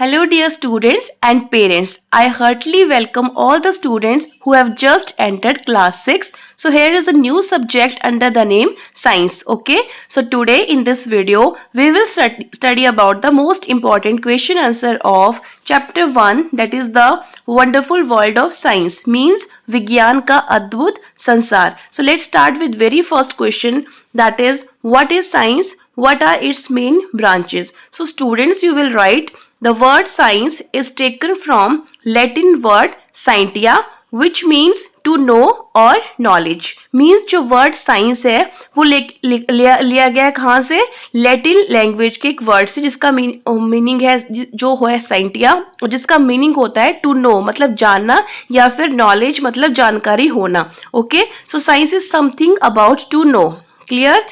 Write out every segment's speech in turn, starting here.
Hello, dear students and parents. I heartily welcome all the students who have just entered class 6. So, here is a new subject under the name science. Okay, so today in this video, we will study about the most important question answer of chapter 1, that is the wonderful world of science, means Vigyan ka Adbhut Sansar. So, let's start with very first question, that is, what is science? What are its main branches? So, students, you will write the word science is taken from Latin word scientia, which means to know or knowledge. Means जो word science है वो लिया गया कहाँ से? Latin language के एक word से जिसका मीनिंग है जो है साइंटिया और जिसका मीनिंग होता है टू नो मतलब जानना या फिर नॉलेज मतलब जानकारी होना. Okay, so science is something about to know. Clear?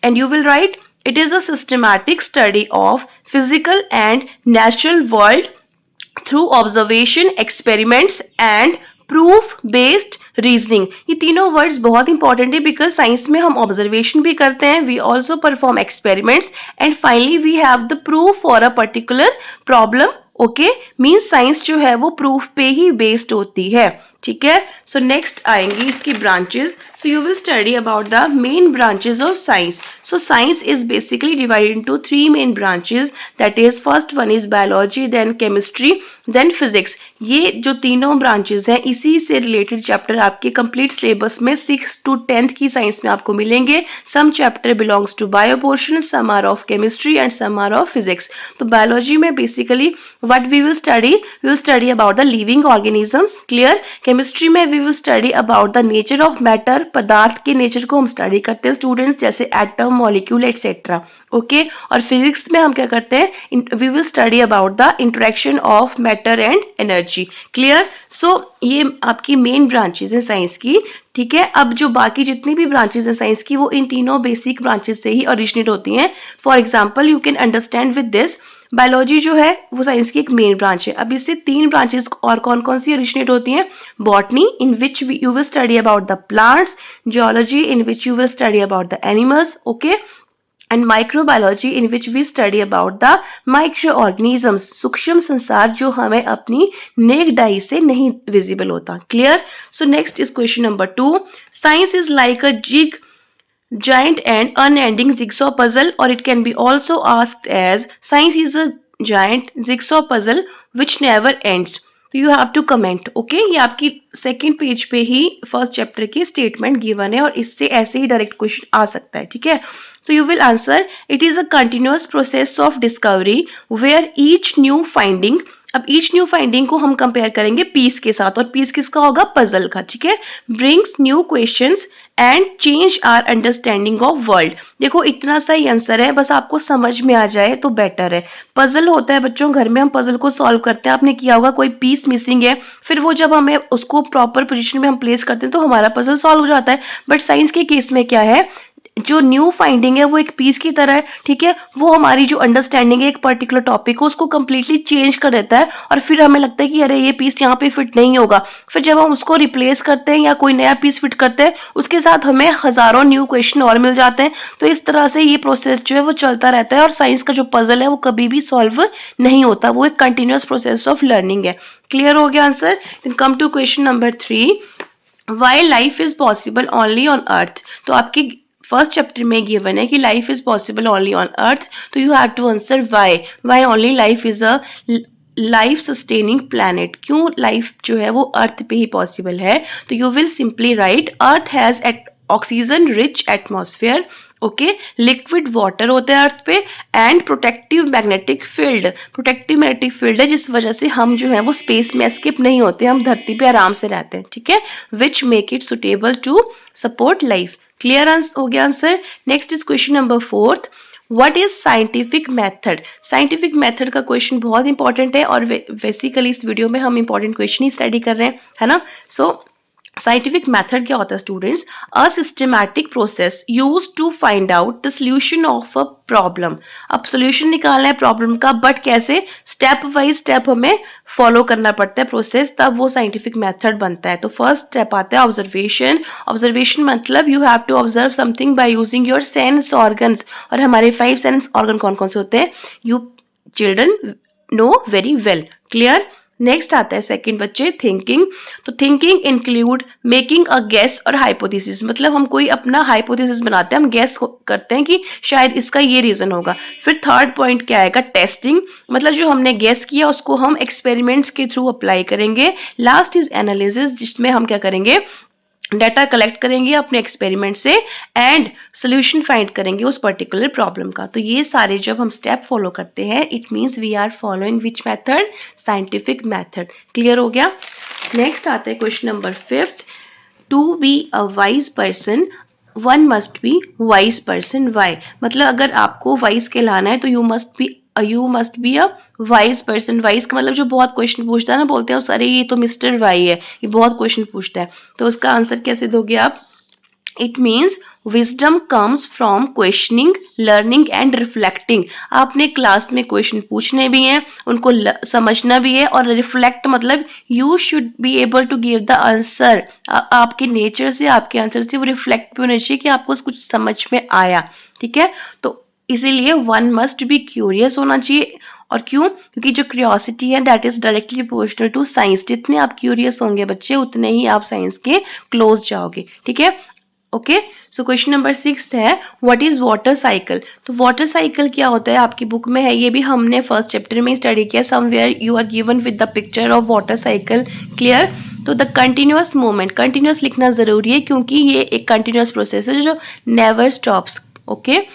And you will write it is a systematic study of physical and natural world through observation, experiments and proof based reasoning. ये तीनों words बहुत important है because science में हम observation भी करते हैं, we also perform experiments and finally we have the proof for a particular problem. Okay, means science जो है वो प्रूफ पे ही बेस्ड होती है. ठीक है, सो नेक्स्ट आएंगी इसकी branches. So you will study about the main branches of science. So science is basically divided into 3 main branches, that is first one is biology, then chemistry, then physics. ये जो तीनों branches हैं इसी से related chapter आपके complete syllabus में 6th to 10th की science में आपको मिलेंगे. Some chapter belongs to bio portion, some are of chemistry and some are of physics. तो बायोलॉजी में basically what we will study about the living organisms. Clear? Chemistry में we will study about the nature of matter, पदार्थ के nature को हम study करते हैं students, जैसे एटम, मॉलिक्यूल एटसेट्रा. ओके, और फिजिक्स में हम क्या करते हैं, we will study about the interaction of matter and energy. Clear? So ये आपकी मेन ब्रांचेस हैं साइंस की. ठीक है, अब जो बाकी जितनी भी ब्रांचेस हैं साइंस की वो इन तीनों बेसिक ब्रांचेस से ही ओरिजिनेट होती हैं. For example you can understand with this, biology जो है वो साइंस की एक मेन ब्रांच है. अब इससे 3 ब्रांचेस और कौन कौन सी ओरिजिनेट होती हैं? Botany, in which you will study about the plants, geology, in which you will study about the animals, okay, and microbiology in which we study about the microorganisms, सूक्ष्म संसार जो हमें अपनी naked eye से नहीं visible होता. Clear? So next is question number 2. Science is like a giant and unending jigsaw puzzle, or it can be also asked as science is a giant jigsaw puzzle which never ends. तो you have to comment. Okay, ये आपकी second page पे ही first chapter की statement given है और इससे ऐसे ही डायरेक्ट क्वेश्चन आ सकता है. ठीक है, तो you will answer it is a continuous process of discovery where each new finding. अब ईच न्यू फाइंडिंग को हम कंपेयर करेंगे पीस के साथ, और पीस किसका होगा? पजल का. ठीक है, brings new questions and change our understanding of world. देखो इतना सा ही आंसर है, बस आपको समझ में आ जाए तो बेटर है. पजल होता है बच्चों, घर में हम पजल को सॉल्व करते हैं. आपने किया होगा, कोई पीस मिसिंग है, फिर वो जब हमें उसको प्रॉपर पोजीशन में हम प्लेस करते हैं तो हमारा पजल सॉल्व हो जाता है. बट साइंस के केस में क्या है, जो न्यू फाइंडिंग है वो एक पीस की तरह है. ठीक है, वो हमारी जो अंडरस्टैंडिंग है एक पर्टिकुलर टॉपिक को उसको कंप्लीटली चेंज कर देता है और फिर हमें लगता है कि अरे ये पीस यहाँ पे फिट नहीं होगा. फिर जब हम उसको रिप्लेस करते हैं या कोई नया पीस फिट करते हैं उसके साथ हमें हजारों न्यू क्वेश्चन और मिल जाते हैं. तो इस तरह से ये प्रोसेस जो है वो चलता रहता है और साइंस का जो पजल है वो कभी भी सॉल्व नहीं होता, वो एक कंटिन्यूअस प्रोसेस ऑफ लर्निंग है. क्लियर हो गया answer? Then come to question number 3. Why life is possible only on earth. तो आपकी फर्स्ट चैप्टर में गिवन है कि life is possible only on earth, तो you have to answer why only life is a life sustaining planet. क्यों life जो है वो अर्थ पे ही पॉसिबल है? तो you will simply write earth has oxygen rich atmosphere. Okay, liquid water होता है अर्थ पे and protective magnetic field. Protective magnetic field है जिस वजह से हम जो है वो स्पेस में एस्केप नहीं होते, हम धरती पे आराम से रहते हैं. ठीक है, which make it suitable to support life. Clear हो गया answer? Next is question number 4. What is scientific method. Scientific method का क्वेश्चन बहुत इंपॉर्टेंट है और बेसिकली इस वीडियो में हम इंपॉर्टेंट क्वेश्चन ही स्टडी कर रहे हैं, है ना. सो साइंटिफिक मेथड क्या होता है students? A systematic process use to find out the solution of a problem. अब सोल्यूशन निकालना है प्रॉब्लम का, बट कैसे? स्टेप बाय स्टेप हमें फॉलो करना पड़ता है प्रोसेस, तब वो साइंटिफिक मेथड बनता है. तो फर्स्ट स्टेप आता है ऑब्जर्वेशन. ऑब्जर्वेशन मतलब you have to observe something by using your sense organs. और हमारे 5 सेंस ऑर्गन कौन कौन से होते हैं? You children know very well. Clear. Next आता है सेकंड बच्चे थिंकिंग। तो thinking include making a guess और हाइपोथेसिस, मतलब हम कोई अपना हाइपोथेसिस बनाते हैं, हम गेस करते हैं कि शायद इसका ये रीजन होगा। फिर थर्ड पॉइंट क्या आएगा, टेस्टिंग, मतलब जो हमने गेस किया उसको हम एक्सपेरिमेंट्स के थ्रू अप्लाई करेंगे। लास्ट इज एनालिसिस, जिसमें हम क्या करेंगे, डाटा कलेक्ट करेंगे अपने एक्सपेरिमेंट से एंड सोल्यूशन फाइंड करेंगे उस पर्टिकुलर प्रॉब्लम का। तो ये सारे जब हम स्टेप फॉलो करते हैं, it means we are following which method, scientific method. Clear हो गया। नेक्स्ट आता है question number 5th, to be a wise person one must be wise person. Why, मतलब अगर आपको वाइज कहलाना है तो you must be a wise person. Wise का मतलब जो बहुत क्वेश्चन पूछता है ना, बोलते हैं अरे ये तो मिस्टर वाई है, ये बहुत क्वेश्चन पूछता है, तो उसका आंसर कैसे दोगे आप। It means wisdom comes from questioning, learning and reflecting. आपने क्लास में क्वेश्चन पूछने भी हैं, उनको समझना भी है, और रिफ्लेक्ट मतलब you should be able to give the answer. आपके नेचर से, आपके आंसर से वो रिफ्लेक्ट भी होना चाहिए कि आपको कुछ समझ में आया। ठीक है, तो इसीलिए वन मस्ट बी क्यूरियस होना चाहिए। और क्यों, क्योंकि जो क्यूरियोसिटी है that is directly proportional to science. जितने आप क्यूरियस होंगे बच्चे, उतने ही आप साइंस के क्लोज जाओगे। ठीक है, ओके। सो क्वेश्चन नंबर 6 है व्हाट इज वाटर साइकिल। तो वाटर साइकिल क्या होता है, आपकी बुक में है, ये भी हमने फर्स्ट चैप्टर में स्टडी किया। Somewhere you are given with the picture of water cycle. Clear. तो द कंटिन्यूअस मूवमेंट, कंटिन्यूअस लिखना जरूरी है क्योंकि ये एक कंटिन्यूअस प्रोसेस है जो never stops. Okay,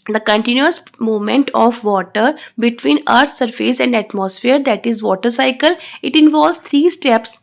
the continuous movement of water between earth's surface and atmosphere, that is water cycle. It involves 3 steps.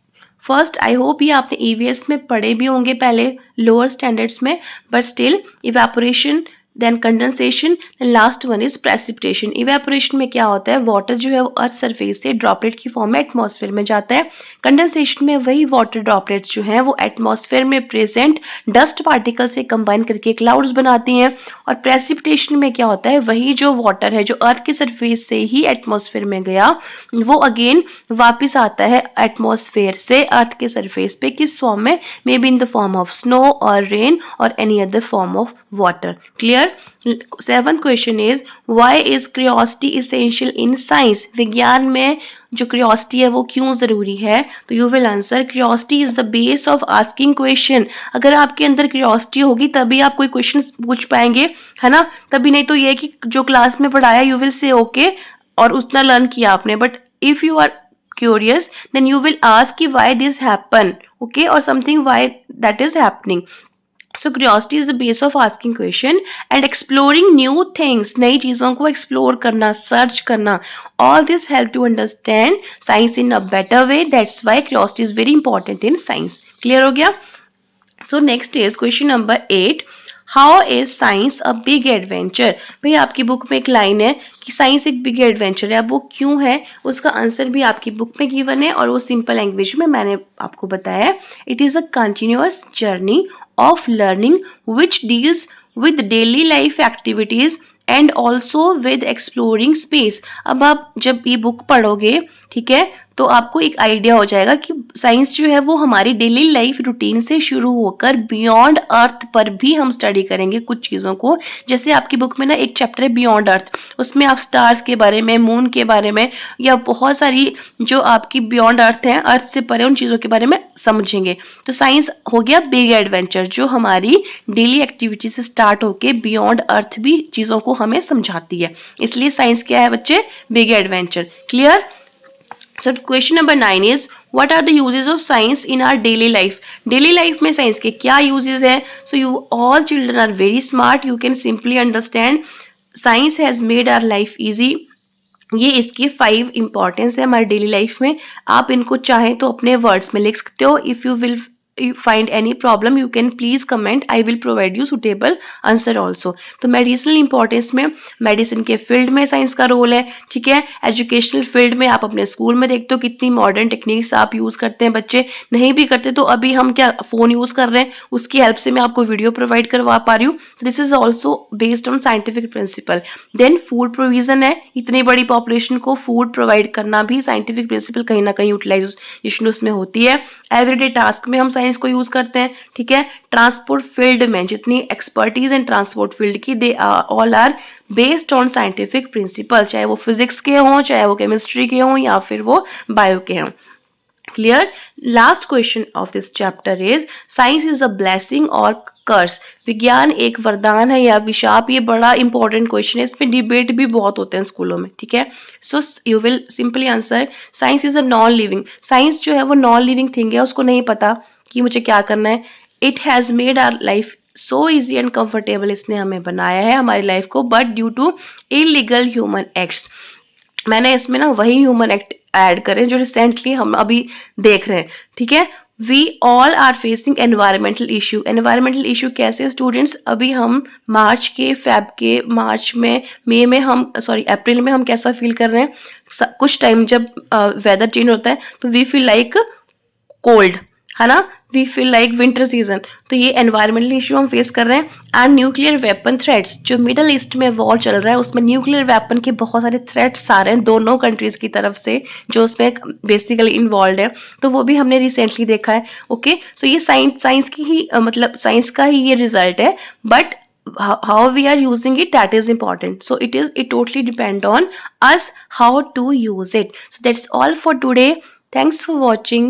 First, I hope ये आपने ईवीएस में पढ़े भी होंगे पहले लोअर स्टैंडर्ड्स में, but still, evaporation, then condensation, then last one is precipitation. Evaporation में क्या होता है, वाटर जो है वो अर्थ सरफेस से ड्रॉपलेट की फॉर्म में एटमॉस्फेयर में जाता है। कंडेंसेशन में वही वाटर ड्रॉपलेट्स जो हैं वो एटमॉस्फेयर में प्रेजेंट डस्ट पार्टिकल से कंबाइन करके क्लाउड्स बनाती हैं। और प्रेसिपिटेशन में क्या होता है, वही जो वाटर है जो अर्थ की सरफेस से ही एटमॉस्फेयर में गया, वो अगेन वापस आता है एटमॉस्फेयर से अर्थ के सरफेस पे, किस फॉर्म में, may be in the form of snow और रेन और any other form of water. Clear. 7th question is why is curiosity essential in science. विज्ञान में जो क्यूरियोसिटी है वो क्यों जरूरी है, तो you will answer curiosity is the base of asking question. अगर आपके अंदर क्यूरियोसिटी होगी तभी आप कोई क्वेश्चन पूछ पाएंगे, है ना, तभी नहीं तो ये कि जो क्लास में पढ़ाया यू विल से ओके और उतना लर्न किया आपने, but if you are curious then you will ask why this happen, okay, or something why that is happening. So curiosity is the base of asking question and exploring new things. नई चीजों को explore करना, search करना, all this help to understand science in a better way. That's why curiosity is very important in science. Clear हो गया? So next is question number 8. How is science a big adventure. भाई आपकी book में एक line है कि science एक big adventure है, अब वो क्यों है उसका आंसर भी आपकी बुक में गिवन है और वो सिंपल लैंग्वेज में मैंने आपको बताया। It is a continuous journey of learning which deals with daily life activities and also with exploring space. अब आप जब ये बुक पढ़ोगे, ठीक है, तो आपको एक आइडिया हो जाएगा कि साइंस जो है वो हमारी डेली लाइफ रूटीन से शुरू होकर बियॉन्ड अर्थ पर भी हम स्टडी करेंगे कुछ चीज़ों को। जैसे आपकी बुक में ना एक चैप्टर है बियॉन्ड अर्थ, उसमें आप स्टार्स के बारे में, मून के बारे में, या बहुत सारी जो आपकी बियॉन्ड अर्थ हैं, अर्थ से परे, उन चीज़ों के बारे में समझेंगे। तो साइंस हो गया बिग एडवेंचर जो हमारी डेली एक्टिविटी से स्टार्ट होके बियॉन्ड अर्थ भी चीज़ों को हमें समझाती है, इसलिए साइंस क्या है बच्चे, big adventure. Clear. So question number 9 is what are the uses of science in our daily life? Daily life में साइंस के क्या uses हैं? So you all children are very smart. You can simply understand science has made our life easy. ये इसकी 5 importance है हमारी daily life में। आप इनको चाहें तो अपने वर्ड्स में लिख सकते हो। If you will find any problem you can please comment, I will provide you suitable answer also. तो मेडिसिनल इंपॉर्टेंस में मेडिसिन के फील्ड में साइंस का रोल है, ठीक है। एजुकेशनल फील्ड में आप अपने स्कूल में देखते हो कितनी मॉडर्न टेक्निक्स आप यूज़ करते हैं, बच्चे नहीं भी करते तो अभी हम क्या फ़ोन यूज़ कर रहे हैं, उसकी हेल्प से मैं आपको वीडियो प्रोवाइड करवा पा रही हूँ। This is also based on scientific principle. Then food provision है, इतनी बड़ी पॉपुलेशन को फूड प्रोवाइड करना भी साइंटिफिक प्रिंसिपल कहीं ना कहीं यूटिलाइजेशन उसमें होती है। एवरीडे टास्क में हम साइंस को यूज करते हैं, ठीक है। ट्रांसपोर्ट फील्ड में जितनी एक्सपर्टीज इन ट्रांसपोर्ट फील्ड की, they all are based on scientific principles, चाहे वो फिजिक्स के हों, चाहे वो केमिस्ट्री के हों, या फिर वो बायो के हों। Clear. Last question of this chapter is science is a blessing और कर्स, विज्ञान एक वरदान है या अभिशाप। ये बड़ा इंपॉर्टेंट क्वेश्चन है, इस पे डिबेट भी बहुत होते हैं स्कूलों में, ठीक है। सो you will simply answer science is a non living. Science जो है वो नॉन लिविंग थिंग है, उसको नहीं पता कि मुझे क्या करना है। It has made our life so easy and comfortable, इसने हमें बनाया है हमारी लाइफ को, but due to illegal human acts. मैंने इसमें ना वही ह्यूमन एक्ट ऐड करें जो रिसेंटली हम अभी देख रहे हैं, ठीक है। We all are facing environmental issue. Environmental issue कैसे स्टूडेंट्स, अभी हम मार्च के मार्च में, मई में हम अप्रैल में हम कैसा फील कर रहे हैं, कुछ टाइम जब वेदर चेंज होता है तो वी फील लाइक कोल्ड, है ना, we feel like winter season. तो ये एनवायरमेंटल इशू हम फेस कर रहे हैं। एंड न्यूक्लियर वेपन थ्रेट्स, जो मिडल ईस्ट में वॉर चल रहा है उसमें न्यूक्लियर वेपन के बहुत सारे थ्रेट्स आ रहे हैं दोनों कंट्रीज की तरफ से, जो उसमें बेसिकली इन्वॉल्व है, तो वो भी हमने रिसेंटली देखा है। ओके, सो ये साइंस की ही मतलब साइंस का ही ये रिजल्ट है, but how we are using it, that is important. So it totally depend on us how to use it. So that's all for today. Thanks for watching.